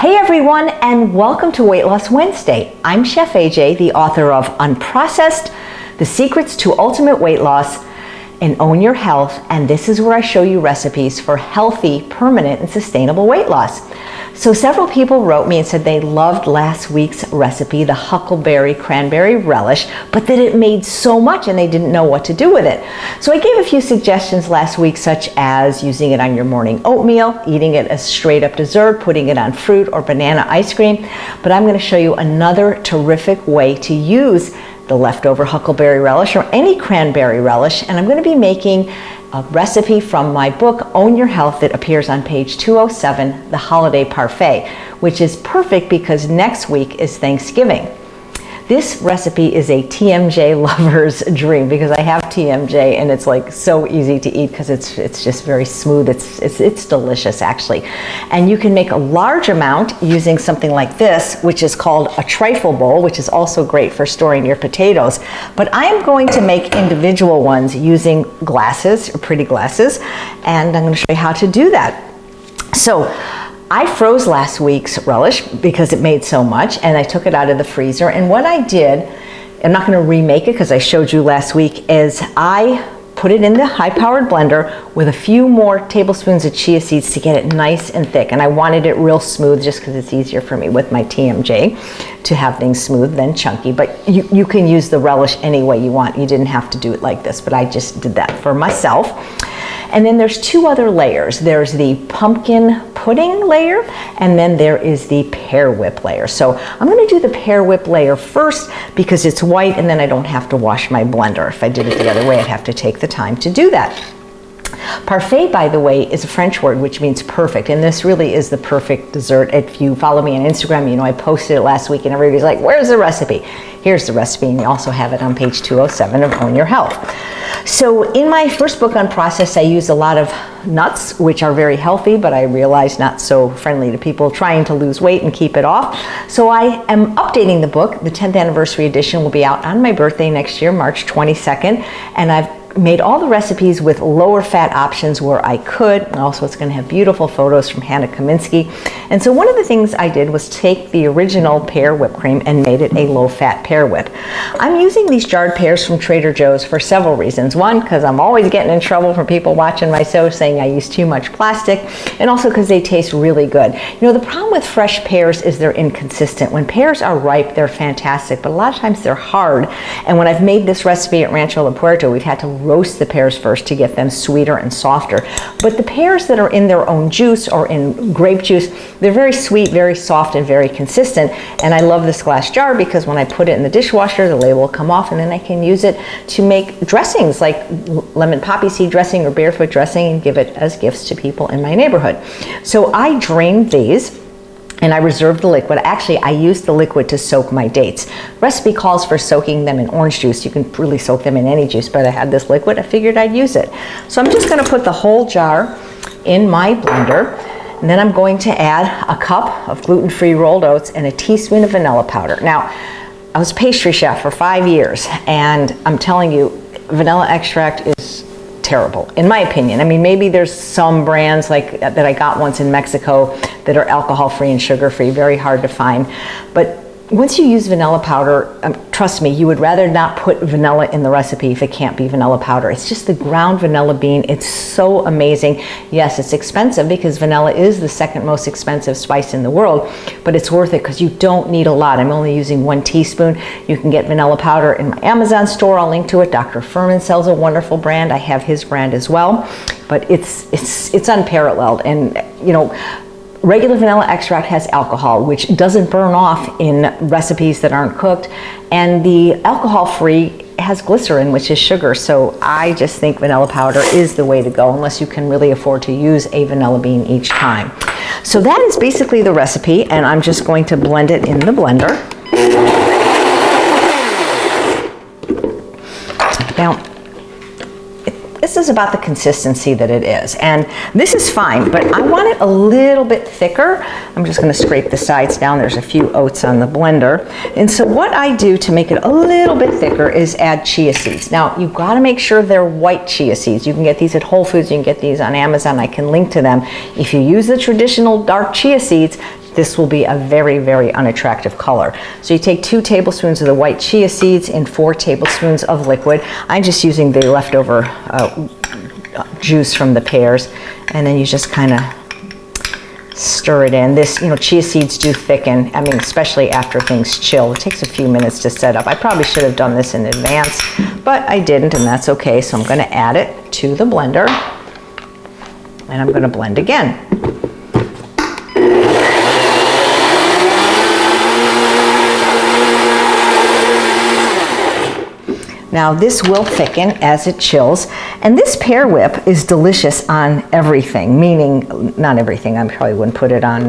Hey everyone, and welcome to Weight Loss Wednesday. I'm Chef AJ, the author of Unprocessed, The Secrets to Ultimate Weight Loss, and Own Your Health, and this is where I show you recipes for healthy, permanent, and sustainable weight loss. So several people wrote me and said they loved last week's recipe, the huckleberry cranberry relish, but that it made so much and they didn't know what to do with it. So I gave a few suggestions last week, such as using it on your morning oatmeal, eating it as straight up dessert, putting it on fruit or banana ice cream. But I'm going to show you another terrific way to use the leftover huckleberry relish or any cranberry relish, and I'm going to be making a recipe from my book, Own Your Health, that appears on page 207, The Holiday Parfait, which is perfect because next week is Thanksgiving. This recipe is a TMJ lover's dream because I have TMJ and it's like so easy to eat because it's just very smooth. It's delicious actually. And you can make a large amount using something like this, which is called a trifle bowl, which is also great for storing your potatoes. But I am going to make individual ones using glasses, or pretty glasses, and I'm going to show you how to do that. So I froze last week's relish because it made so much, and I took it out of the freezer. And what I did, I'm not going to remake it because I showed you last week, is I put it in the high-powered blender with a few more tablespoons of chia seeds to get it nice and thick. And I wanted it real smooth just because it's easier for me with my TMJ to have things smooth than chunky. But you can use the relish any way you want. You didn't have to do it like this, but I just did that for myself. And then there's two other layers. There's the pumpkin pudding layer, and then there is the pear whip layer. So I'm going to do the pear whip layer first because it's white, and then I don't have to wash my blender. If I did it the other way, I'd have to take the time to do that. Parfait, by the way, is a French word which means perfect, and this really is the perfect dessert. If you follow me on Instagram, you know I posted it last week and everybody's like, where's the recipe? Here's the recipe, and you also have it on page 207 of Own Your Health. So in my first book on process, I used a lot of nuts, which are very healthy, but I realized not so friendly to people trying to lose weight and keep it off. So I am updating the book. The 10th anniversary edition will be out on my birthday next year, March 22nd, and I've made all the recipes with lower fat options where I could. Also, it's going to have beautiful photos from Hannah Kaminsky. And so one of the things I did was take the original pear whipped cream and made it a low-fat pear whip. I'm using these jarred pears from Trader Joe's for several reasons. One, because I'm always getting in trouble from people watching my show saying I use too much plastic, and also because they taste really good. You know, the problem with fresh pears is they're inconsistent. When pears are ripe, they're fantastic, but a lot of times they're hard. And when I've made this recipe at Rancho La Puerta, we've had to roast the pears first to get them sweeter and softer. But the pears that are in their own juice or in grape juice, they're very sweet, very soft, and very consistent. And I love this glass jar because when I put it in the dishwasher, the label will come off, and then I can use it to make dressings like lemon poppy seed dressing or barefoot dressing and give it as gifts to people in my neighborhood. So I drained these and I reserved the liquid. Actually, I used the liquid to soak my dates. Recipe calls for soaking them in orange juice. You can really soak them in any juice, but I had this liquid. I figured I'd use it. So I'm just going to put the whole jar in my blender, and then I'm going to add a cup of gluten-free rolled oats and a teaspoon of vanilla powder. Now, I was a pastry chef for 5 years, and I'm telling you, vanilla extract is terrible, in my opinion. I mean, maybe there's some brands like that I got once in Mexico that are alcohol-free and sugar-free, very hard to find. But once you use vanilla powder, trust me, you would rather not put vanilla in the recipe if it can't be vanilla powder. It's just the ground vanilla bean. It's so amazing. Yes, it's expensive because vanilla is the second most expensive spice in the world, but it's worth it because you don't need a lot. I'm only using 1 teaspoon. You can get vanilla powder in my Amazon store. I'll link to it. Dr. Furman sells a wonderful brand. I have his brand as well, but it's unparalleled. And you know, regular vanilla extract has alcohol, which doesn't burn off in recipes that aren't cooked, and the alcohol-free has glycerin, which is sugar. So I just think vanilla powder is the way to go unless you can really afford to use a vanilla bean each time. So that is basically the recipe, and I'm just going to blend it in the blender. Now, this is about the consistency that it is, and this is fine, but I want it a little bit thicker. I'm just going to scrape the sides down. There's a few oats on the blender, and so what I do to make it a little bit thicker is add chia seeds. Now, you've got to make sure they're white chia seeds. You can get these at Whole Foods, you can get these on Amazon. I can link to them. If you use the traditional dark chia seeds, this will be a very, very unattractive color. So you take 2 tablespoons of the white chia seeds and 4 tablespoons of liquid. I'm just using the leftover juice from the pears, and then you just kind of stir it in. This, chia seeds do thicken, I mean, especially after things chill. It takes a few minutes to set up. I probably should have done this in advance, but I didn't, and that's okay. So I'm going to add it to the blender, and I'm going to blend again. Now this will thicken as it chills, and this pear whip is delicious on everything, meaning not everything. I probably wouldn't put it on,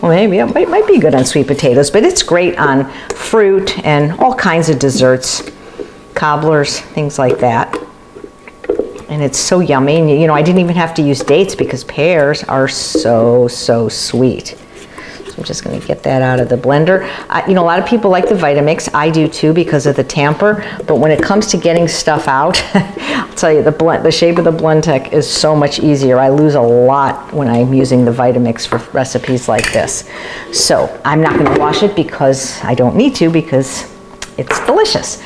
well, maybe it might be good on sweet potatoes, but it's great on fruit and all kinds of desserts, cobblers, things like that. And it's so yummy, and I didn't even have to use dates because pears are so sweet. I'm just going to get that out of the blender. A lot of people like the Vitamix. I do too because of the tamper. But when it comes to getting stuff out, I'll tell you, the shape of the Blendtec is so much easier. I lose a lot when I'm using the Vitamix for recipes like this. So I'm not going to wash it because I don't need to, because it's delicious.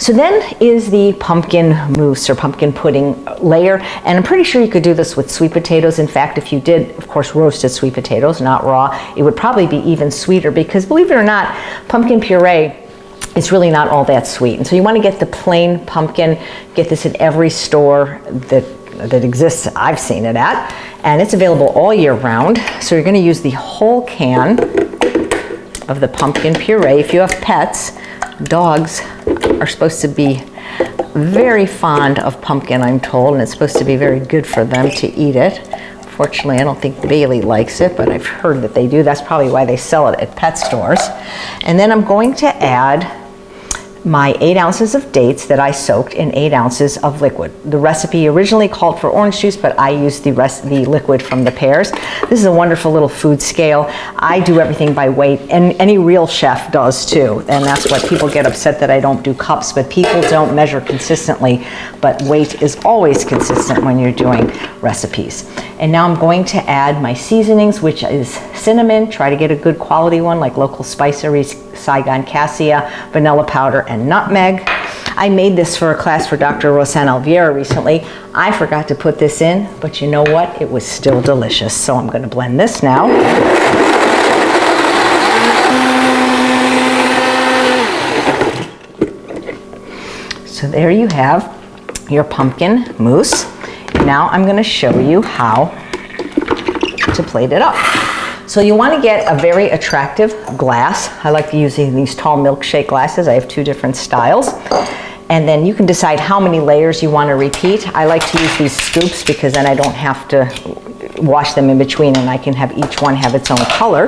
So then is the pumpkin mousse or pumpkin pudding layer, and I'm pretty sure you could do this with sweet potatoes. In fact, if you did, of course, roasted sweet potatoes, not raw, it would probably be even sweeter, because believe it or not, pumpkin puree is really not all that sweet. And so you want to get the plain pumpkin. Get this at every store that exists. I've seen it at, and it's available all year round. So you're going to use the whole can of the pumpkin puree. If you have pets, dogs are supposed to be very fond of pumpkin, I'm told, and it's supposed to be very good for them to eat it. Fortunately, I don't think Bailey likes it, but I've heard that they do. That's probably why they sell it at pet stores. And then I'm going to add my 8 ounces of dates that I soaked in 8 ounces of liquid. The recipe originally called for orange juice, but I used the liquid from the pears. This is a wonderful little food scale. I do everything by weight, and any real chef does too. And that's what people get upset that I don't do cups, but people don't measure consistently, but weight is always consistent when you're doing recipes. And now I'm going to add my seasonings, which is cinnamon. Try to get a good quality one, like local spiceries, Saigon cassia, vanilla powder, and nutmeg. I made this for a class for Dr. Rosanne Alviera recently. I forgot to put this in, but you know what? It was still delicious. So I'm going to blend this now. So there you have your pumpkin mousse. Now I'm going to show you how to plate it up. So you want to get a very attractive glass. I like using these tall milkshake glasses. I have 2 different styles. And then you can decide how many layers you want to repeat. I like to use these scoops because then I don't have to wash them in between, and I can have each one have its own color.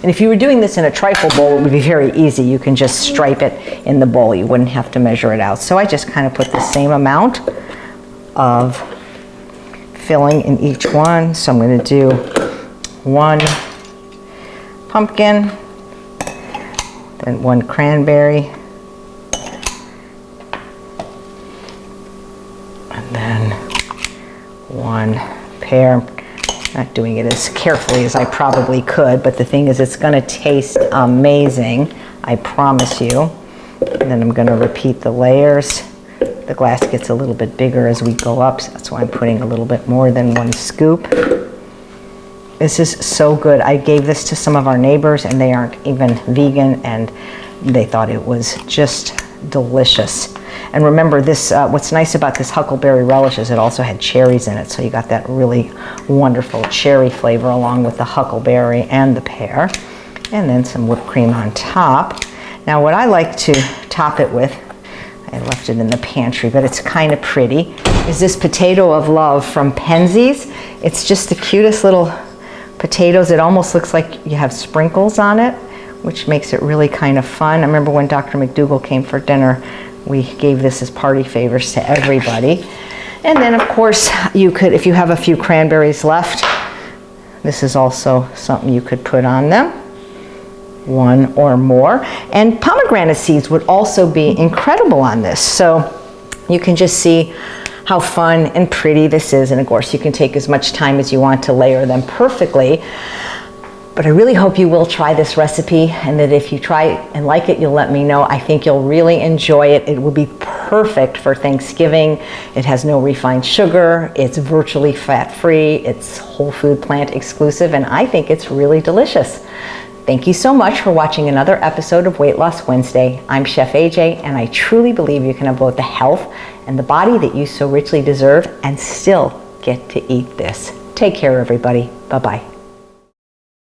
And if you were doing this in a trifle bowl, it would be very easy. You can just stripe it in the bowl. You wouldn't have to measure it out. So I just kind of put the same amount of filling in each one. So I'm going to do 1 pumpkin, then 1 cranberry, and then 1 pear. Not doing it as carefully as I probably could, but the thing is, it's going to taste amazing, I promise you. And then I'm going to repeat the layers. The glass gets a little bit bigger as we go up, so that's why I'm putting a little bit more than 1 scoop. This is so good. I gave this to some of our neighbors, and they aren't even vegan, and they thought it was just delicious. And remember, this what's nice about this huckleberry relish is it also had cherries in it, so you got that really wonderful cherry flavor along with the huckleberry and the pear. And then some whipped cream on top. Now what I like to top it with, I left it in the pantry, but it's kind of pretty, is this potato of love from Penzeys. It's just the cutest little potatoes. It almost looks like you have sprinkles on it, which makes it really kind of fun. I remember when Dr. McDougall came for dinner, we gave this as party favors to everybody. And then of course you could, if you have a few cranberries left, this is also something you could put on them, 1 or more. And pomegranate seeds would also be incredible on this. So you can just see how fun and pretty this is. And of course you can take as much time as you want to layer them perfectly. But I really hope you will try this recipe, and that if you try and like it, you'll let me know. I think you'll really enjoy it. It will be perfect for Thanksgiving. It has no refined sugar. It's virtually fat-free. It's whole food plant exclusive, and I think it's really delicious. Thank you so much for watching another episode of Weight Loss Wednesday. I'm Chef AJ, and I truly believe you can have both the health and the body that you so richly deserve and still get to eat this. Take care, everybody. Bye-bye.